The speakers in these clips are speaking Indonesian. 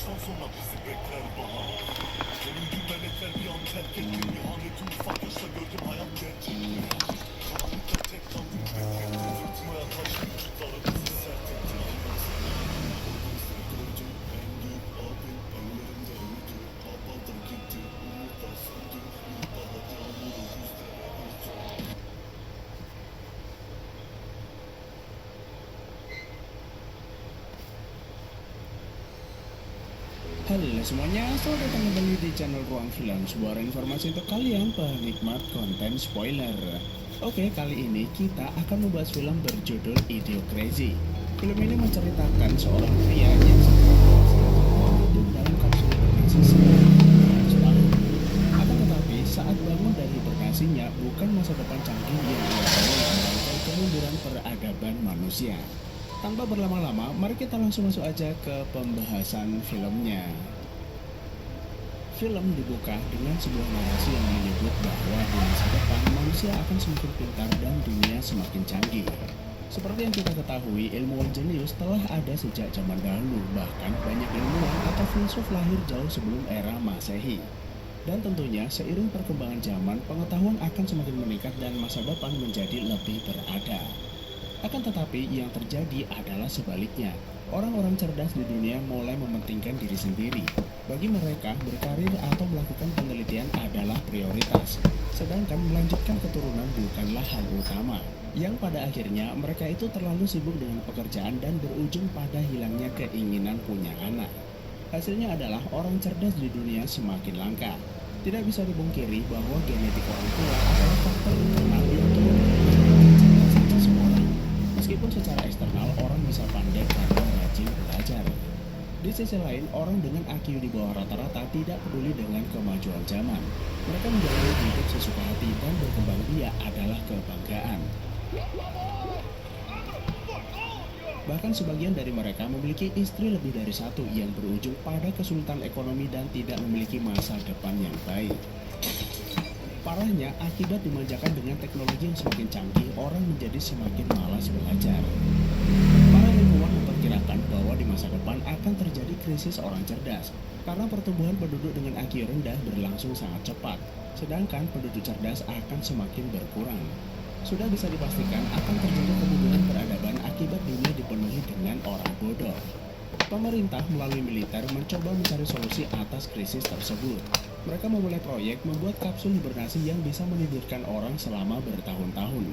Baştan sona bizi bekler bahar. Sonuncu melekler bir an terk etti. İhaneti ufak yaşta gördüm hayat gerçekliği. Karanlıkta tek kaldım bekledim. Fırtınaya karşı vücutlarımızı sert etti. Gözler gördü en büyük abim ellerinde öldü. Havada gitti umutlar söndü. Yılbahat yağmuru yüzlere öldü. Halo semuanya, selamat datang kembali di channel Ruang Film, sebuah informasi untuk kalian penikmat konten spoiler. Oke, kali ini kita akan membahas film berjudul Idiot Crazy. Film ini menceritakan seorang pria yang hidup dalam kapsul hibernasi selama 200 tahun. Akan tetapi, saat bangun dari hibernasinya, bukan masa depan canggih yang ia bawa, melainkan kemunduran peradaban manusia. Tanpa berlama-lama, mari kita langsung masuk aja ke pembahasan filmnya. Film dibuka dengan sebuah narasi yang menyebut bahwa di masa depan manusia akan semakin pintar dan dunia semakin canggih. Seperti yang kita ketahui, ilmuwan jenius telah ada sejak zaman dahulu, bahkan banyak ilmuwan atau filsuf lahir jauh sebelum era Masehi. Dan tentunya seiring perkembangan zaman, pengetahuan akan semakin meningkat dan masa depan menjadi lebih berada. Akan tetapi yang terjadi adalah sebaliknya. Orang-orang cerdas di dunia mulai mementingkan diri sendiri. Bagi mereka, berkarir atau melakukan penelitian adalah prioritas. Sedangkan melanjutkan keturunan bukanlah hal utama. Yang pada akhirnya mereka itu terlalu sibuk dengan pekerjaan dan berujung pada hilangnya keinginan punya anak. Hasilnya adalah orang cerdas di dunia semakin langka. Tidak bisa dipungkiri bahwa genetik orang tua adalah faktor internal yang turun kecerdasan seseorang. Meskipun secara eksternal orang bisa pandai karena rajin belajar. Di sisi lain, orang dengan IQ di bawah rata-rata tidak peduli dengan kemajuan zaman. Mereka menjalani hidup sesuka hati dan berkembang biak adalah kebanggaan. Bahkan sebagian dari mereka memiliki istri lebih dari satu yang berujung pada kesulitan ekonomi dan tidak memiliki masa depan yang baik. Parahnya, akibat dimanjakan dengan teknologi yang semakin canggih, orang menjadi semakin malas belajar. Para ilmuwan memperkirakan bahwa di masa depan akan terjadi krisis orang cerdas, karena pertumbuhan penduduk dengan IQ rendah berlangsung sangat cepat, sedangkan penduduk cerdas akan semakin berkurang. Sudah bisa dipastikan akan terjadi kemunduran peradaban akibat dunia dipenuhi dengan orang bodoh. Pemerintah melalui militer mencoba mencari solusi atas krisis tersebut. Mereka memulai proyek membuat kapsul hibernasi yang bisa menidurkan orang selama bertahun-tahun.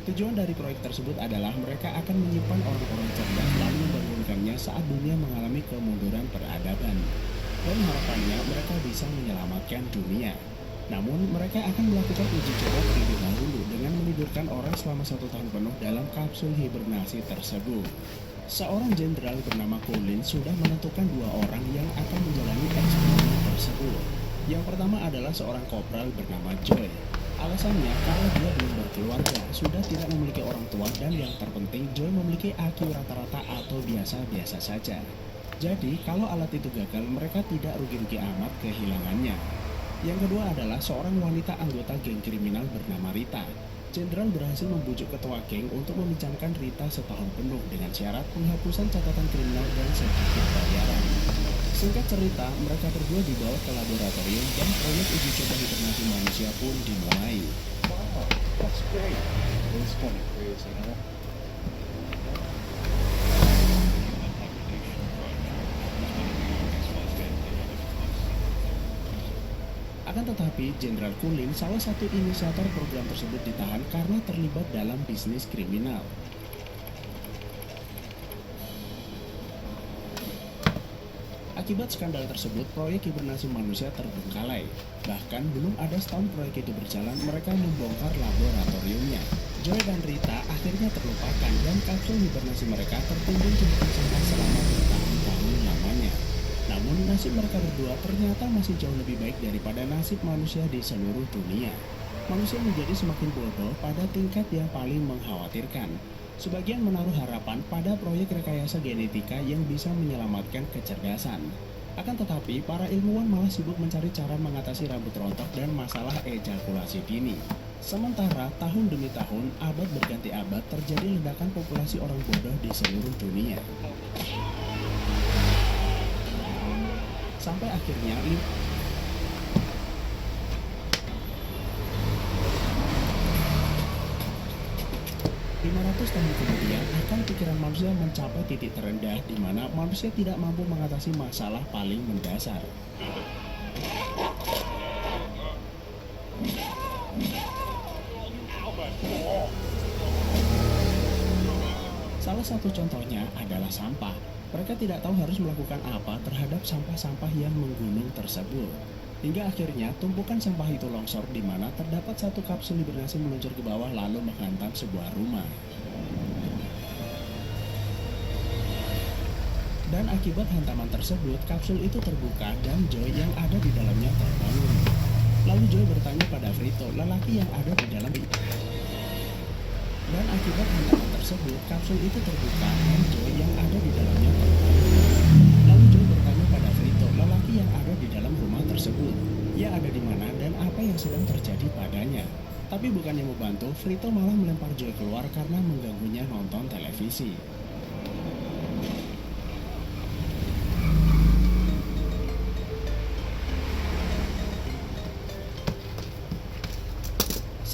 Tujuan dari proyek tersebut adalah mereka akan menyimpan orang-orang cerdas lalu membangunkannya saat dunia mengalami kemunduran peradaban. Dan harapannya mereka bisa menyelamatkan dunia. Namun mereka akan melakukan uji coba terlebih dahulu dengan menidurkan orang selama 1 tahun penuh dalam kapsul hibernasi tersebut. Seorang jenderal bernama Colin sudah menentukan 2 orang yang akan menjalani eksperimen tersebut. Yang pertama adalah seorang kopral bernama Joy. Alasannya karena dia belum berkeluarga, sudah tidak memiliki orang tua, dan yang terpenting Joy memiliki IQ rata-rata atau biasa-biasa saja. Jadi kalau alat itu gagal, mereka tidak rugi-rugi amat kehilangannya. Yang kedua adalah seorang wanita anggota geng kriminal bernama Rita. Jenderal berhasil membujuk ketua geng untuk meminjamkan Rita setahun penuh dengan syarat penghapusan catatan kriminal dan sedikit bayaran. Singkat cerita, mereka berdua dibawa ke laboratorium dan proyek uji coba hibernasi manusia pun dimulai. Wow, that's great. It's kind of crazy, huh? Akan tetapi, Jenderal Colin, salah satu inisiator program tersebut, ditahan karena terlibat dalam bisnis kriminal. Akibat skandal tersebut, proyek hibernasi manusia terbengkalai. Bahkan belum ada setahun proyek itu berjalan, mereka membongkar laboratoriumnya. Joy dan Rita akhirnya terlupakan dan kapsul hibernasi mereka tertimbun jembatan sampah selama bertahun-tahun lamanya. Namun nasib mereka berdua ternyata masih jauh lebih baik daripada nasib manusia di seluruh dunia. Manusia menjadi semakin bodoh pada tingkat yang paling mengkhawatirkan. Sebagian menaruh harapan pada proyek rekayasa genetika yang bisa menyelamatkan kecerdasan. Akan tetapi, para ilmuwan malah sibuk mencari cara mengatasi rambut rontok dan masalah ejakulasi dini. Sementara, tahun demi tahun, abad berganti abad, terjadi ledakan populasi orang bodoh di seluruh dunia. Sampai akhirnya 500 tahun kemudian akan pikiran manusia mencapai titik terendah di mana manusia tidak mampu mengatasi masalah paling mendasar. Salah satu contohnya adalah sampah. Mereka tidak tahu harus melakukan apa terhadap sampah-sampah yang menggunung tersebut. Hingga akhirnya tumpukan sampah itu longsor di mana terdapat satu kapsul hibernasi meluncur ke bawah lalu menghantam sebuah rumah. Dan akibat hantaman tersebut, kapsul itu terbuka dan Joy yang ada di dalamnya terbangun. Lalu Joy bertanya pada Frito, lelaki yang ada di dalam itu. Dan akibat hantaman tersebut, kapsul itu terbuka dan Joy yang ada di dalamnya terbangun. Lalu Joy bertanya pada Frito, lelaki yang ada di dalam rumah tersebut. Ia ada di mana dan apa yang sedang terjadi padanya. Tapi bukannya membantu, Frito malah melempar Joy keluar karena mengganggunya nonton televisi.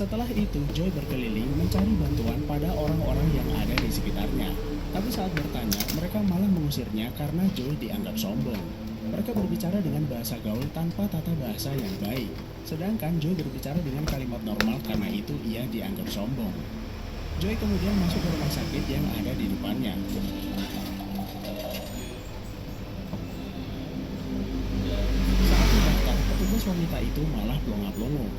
Setelah itu, Joy berkeliling mencari bantuan pada orang-orang yang ada di sekitarnya. Tapi saat bertanya, mereka malah mengusirnya karena Joy dianggap sombong. Mereka berbicara dengan bahasa gaul tanpa tata bahasa yang baik. Sedangkan Joy berbicara dengan kalimat normal karena itu ia dianggap sombong. Joy kemudian masuk ke rumah sakit yang ada di depannya. Saat didaftar, petugas wanita itu malah pelongo-pelongo.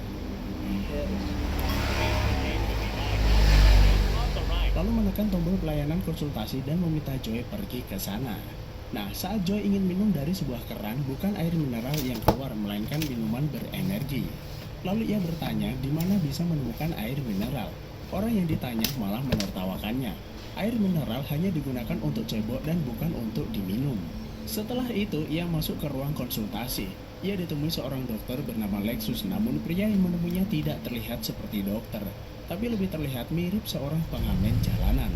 Lalu menekan tombol pelayanan konsultasi dan meminta Joy pergi ke sana. Nah, saat Joy ingin minum dari sebuah keran, bukan air mineral yang keluar, melainkan minuman berenergi. Lalu ia bertanya di mana bisa menemukan air mineral. Orang yang ditanya malah menertawakannya. Air mineral hanya digunakan untuk cebok dan bukan untuk diminum. Setelah itu, ia masuk ke ruang konsultasi. Ia ditemui seorang dokter bernama Lexus, namun pria yang menemuinya tidak terlihat seperti dokter, tapi lebih terlihat mirip seorang pengamen jalanan.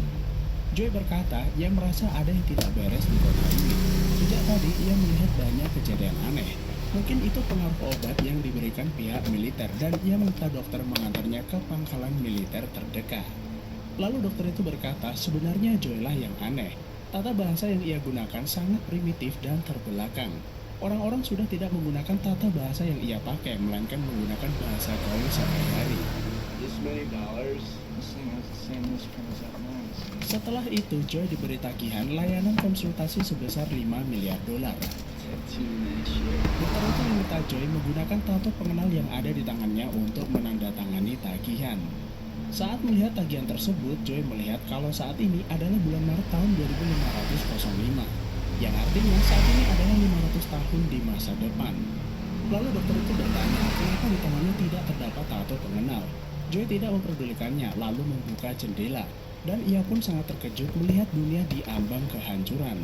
Joy berkata, ia merasa ada yang tidak beres di kota ini. Sejak tadi, ia melihat banyak kejadian aneh. Mungkin itu pengaruh obat yang diberikan pihak militer dan ia meminta dokter mengantarnya ke pangkalan militer terdekat. Lalu dokter itu berkata, sebenarnya Joy lah yang aneh. Tata bahasa yang ia gunakan sangat primitif dan terbelakang. Orang-orang sudah tidak menggunakan tata bahasa yang ia pakai, melainkan menggunakan bahasa gaul sehari-hari. This many dollars. This thing has the same listprint as that mine. Setelah itu, Joy diberi tagihan layanan konsultasi sebesar 5 miliar dolar. Dokter itu meminta Joy menggunakan tato pengenal yang ada di tangannya untuk menandatangani tagihan. Saat melihat tagihan tersebut, Joy melihat kalau saat ini adalah bulan Maret tahun 2505, yang artinya saat ini adalah 500 tahun di masa depan. Lalu dokter itu bertanya, kenapa di tangannya tidak terdapat tato pengenal. Joy tidak memperdulikannya, lalu membuka jendela, dan ia pun sangat terkejut melihat dunia di ambang kehancuran.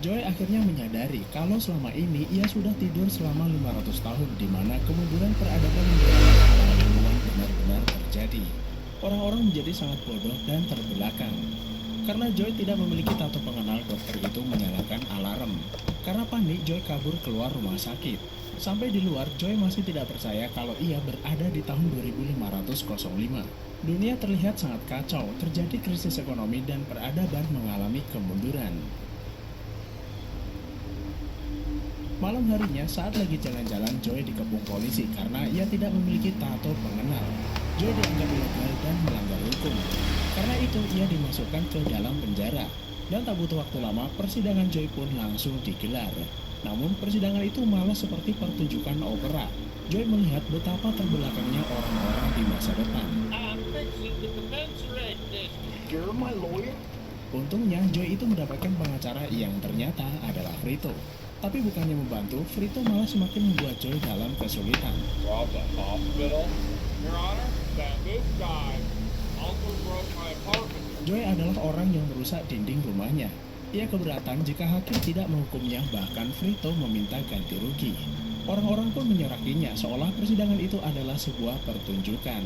Joy akhirnya menyadari kalau selama ini ia sudah tidur selama 500 tahun di mana kemunduran peradaban yang dialami para ilmuwan benar-benar terjadi. Orang-orang menjadi sangat bodoh dan terbelakang. Karena Joy tidak memiliki tato pengenal, dokter itu menyalakan alarm. Karena panik, Joy kabur keluar rumah sakit. Sampai di luar, Joy masih tidak percaya kalau ia berada di tahun 2505. Dunia terlihat sangat kacau, terjadi krisis ekonomi dan peradaban mengalami kemunduran. Malam harinya, saat lagi jalan-jalan, Joy dikepung polisi karena ia tidak memiliki tato pengenal. Joy dianggap ilegal dan melanggar hukum. Karena itu, ia dimasukkan ke dalam penjara. Dan tak butuh waktu lama, persidangan Joy pun langsung digelar. Namun, persidangan itu malah seperti pertunjukan opera. Joy melihat betapa terbelakangnya orang-orang di masa depan. You're my lawyer? Untungnya, Joy itu mendapatkan pengacara yang ternyata adalah Frito. Tapi bukannya membantu, Frito malah semakin membuat Joy dalam kesulitan. Rob the hospital? Your Honor, that this guy also broke my apartment. Joy adalah orang yang merusak dinding rumahnya. Ia keberatan jika hakim tidak menghukumnya, bahkan Frito meminta ganti rugi. Orang-orang pun menyorakinya seolah persidangan itu adalah sebuah pertunjukan.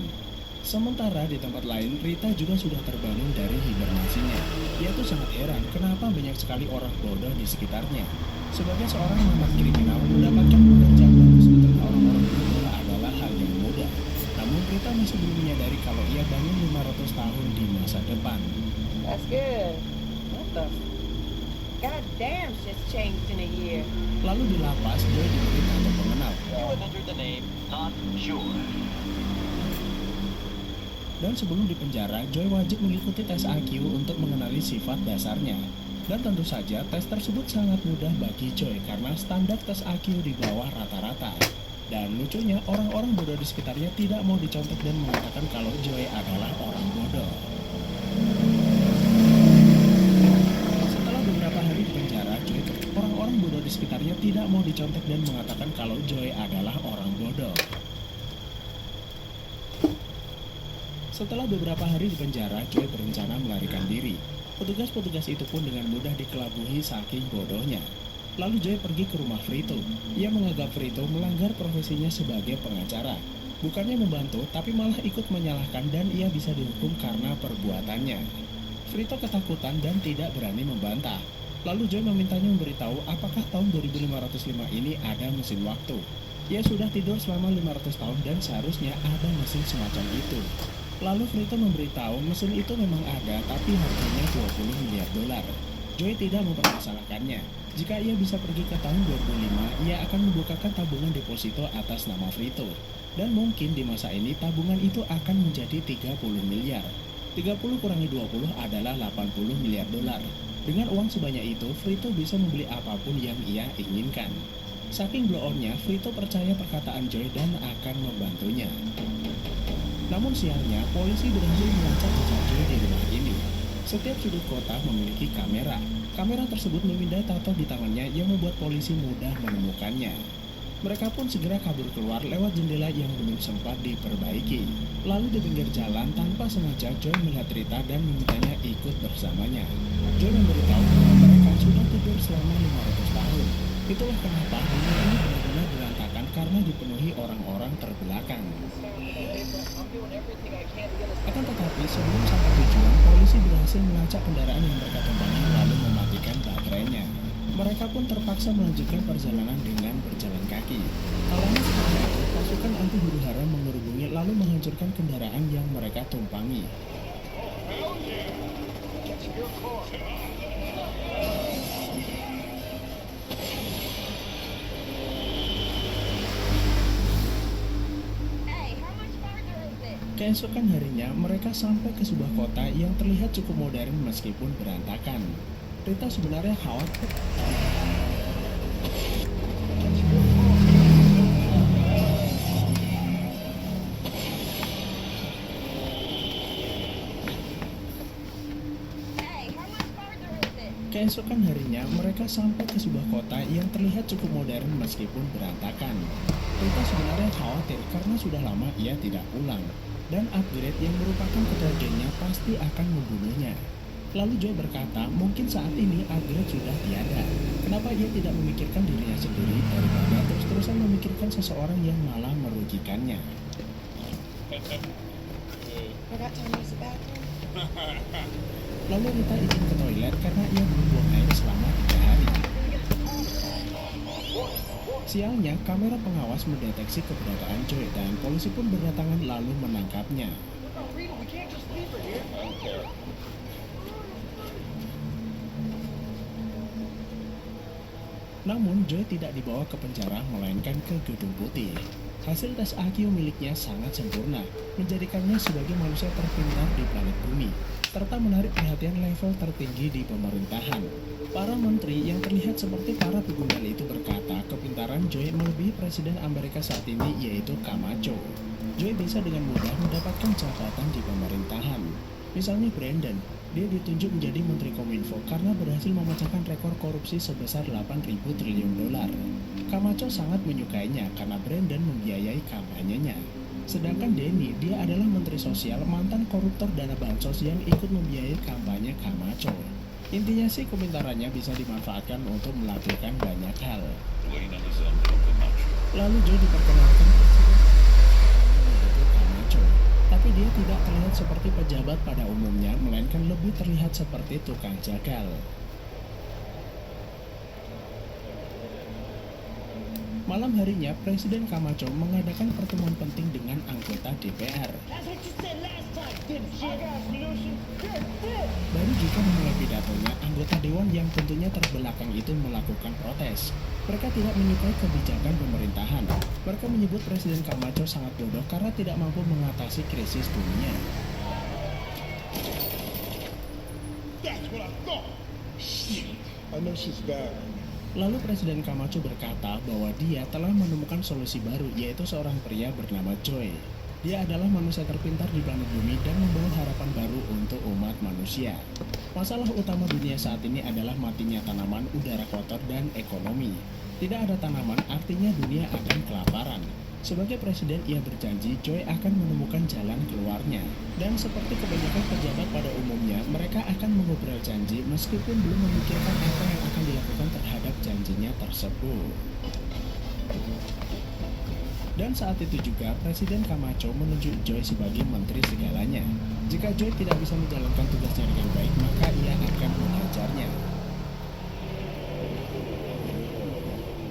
Sementara di tempat lain, Rita juga sudah terbangun dari hibernasinya. Ia tuh sangat heran kenapa banyak sekali orang bodoh di sekitarnya. Sebagai seorang mantan kriminal, mendapatkan pekerjaan bagus di tengah orang-orang bodoh adalah hal yang mudah. Namun Rita masih belum menyadari kalau ia bangun 500 tahun di masa depan. That's good. What the? God damn, shit's changed in a year. Lalu di lapas, Joy diberi nama pengenal. You have entered the name Not Sure. Dan sebelum dipenjara, Joy wajib mengikuti tes IQ untuk mengenali sifat dasarnya. Dan tentu saja, tes tersebut sangat mudah bagi Joy karena standar tes IQ di bawah rata-rata. Dan lucunya, orang-orang bodoh di sekitarnya tidak mau dicontek dan mengatakan kalau Joy adalah orang bodoh. Setelah beberapa hari di penjara, orang-orang bodoh di sekitarnya tidak mau dicontek dan mengatakan kalau Joy adalah orang bodoh. Setelah beberapa hari di penjara, Joy berencana melarikan diri. Petugas-petugas itu pun dengan mudah dikelabuhi saking bodohnya. Lalu Joy pergi ke rumah Frito. Ia menganggap Frito melanggar profesinya sebagai pengacara. Bukannya membantu, tapi malah ikut menyalahkan dan ia bisa dihukum karena perbuatannya. Frito ketakutan dan tidak berani membantah. Lalu Joy memintanya memberitahu apakah tahun 2505 ini ada mesin waktu. Ia sudah tidur selama 500 tahun dan seharusnya ada mesin semacam itu. Lalu Frito memberitahu mesin itu memang ada tapi harganya 20 miliar dolar. Joy tidak mempermasalahkannya. Jika ia bisa pergi ke tahun 2005, ia akan membukakan tabungan deposito atas nama Frito. Dan mungkin di masa ini tabungan itu akan menjadi 30 miliar. 30 kurangi 20 adalah 80 miliar dolar. Dengan uang sebanyak itu, Frito bisa membeli apapun yang ia inginkan. Saking blow-on-nya, Frito percaya perkataan Joy dan akan membantunya. Namun sialnya, polisi berhasil melacak jejak Joy di rumah ini. Setiap sudut kota memiliki kamera. Kamera tersebut memindai tato di tangannya yang membuat polisi mudah menemukannya. Mereka pun segera kabur keluar lewat jendela yang belum sempat diperbaiki. Lalu di pinggir jalan, tanpa sengaja Joy melihat Rita dan memintanya ikut bersamanya. Joy memberitahu bahwa mereka sudah tidur selama 500 tahun. Itulah kenapa dunia ini benar-benar berantakan karena dipenuhi orang-orang terbelakang. Akan tetapi sebelum sampai tujuan, polisi berhasil melacak kendaraan yang mereka tumpangi lalu mematikan baterainya. Mereka pun terpaksa melanjutkan perjalanan dengan berjalan kaki. Kalanya setelah itu, pasukan anti huru-hara mengerubungi lalu menghancurkan kendaraan yang mereka tumpangi. Keesokan harinya, mereka sampai ke sebuah kota yang terlihat cukup modern meskipun berantakan. Rita sebenarnya khawatir. Keesokan harinya, mereka sampai ke sebuah kota yang terlihat cukup modern meskipun berantakan. Rita sebenarnya khawatir karena sudah lama ia tidak pulang. Dan upgrade yang merupakan ketua gengnya pasti akan membunuhnya. Lalu Joy berkata, mungkin saat ini upgrade sudah tiada. Kenapa ia tidak memikirkan dirinya sendiri daripada terus-terusan memikirkan seseorang yang malah merugikannya. Lalu Rita izin ke toilet karena ia belum buang air selama 3 hari. Sialnya, kamera pengawas mendeteksi keberadaan Joy dan polisi pun berdatangan lalu menangkapnya. Namun, Joy tidak dibawa ke penjara melainkan ke Gedung Putih. Hasil tes IQ miliknya sangat sempurna, menjadikannya sebagai manusia terpintar di planet bumi, serta menarik perhatian level tertinggi di pemerintahan. Para menteri yang terlihat seperti para pegundal itu berkata kepintaran Joy melebihi Presiden Amerika saat ini yaitu Camacho. Joy bisa dengan mudah mendapatkan jabatan di pemerintahan. Misalnya Brandon, dia ditunjuk menjadi Menteri Kominfo karena berhasil memecahkan rekor korupsi sebesar 8.000 triliun dolar. Camacho sangat menyukainya karena Brandon membiayai kampanyenya. Sedangkan Denny, dia adalah Menteri Sosial mantan koruptor dana bansos yang ikut membiayai kampanye Camacho. Intinya sih kepintarannya bisa dimanfaatkan untuk melakukan banyak hal. Lalu Joy diperkenalkan presiden yaitu Camacho, tapi dia tidak terlihat seperti pejabat pada umumnya, melainkan lebih terlihat seperti tukang jagal. Malam harinya, Presiden Camacho mengadakan pertemuan penting dengan anggota DPR. Baru juga memulai pidatonya, anggota dewan yang tentunya terbelakang itu melakukan protes. Mereka tidak menyukai kebijakan pemerintahan. Mereka menyebut Presiden Camacho sangat bodoh karena tidak mampu mengatasi krisis dunia. That's what I thought. Shit. I know she's bad. Lalu Presiden Camacho berkata bahwa dia telah menemukan solusi baru, yaitu seorang pria bernama Joy. Dia adalah manusia terpintar di planet bumi dan membawa harapan baru untuk umat manusia. Masalah utama dunia saat ini adalah matinya tanaman, udara kotor, dan ekonomi. Tidak ada tanaman, artinya dunia akan kelaparan. Sebagai presiden, ia berjanji Joy akan menemukan jalan keluarnya. Dan seperti kebanyakan pejabat pada umumnya, mereka akan mengobrol janji meskipun belum memikirkan apa yang akan dilakukan terhadap janjinya tersebut. Dan saat itu juga, Presiden Camacho menunjuk Joy sebagai menteri segalanya. Jika Joy tidak bisa menjalankan tugasnya dengan baik, maka ia akan menghajarnya.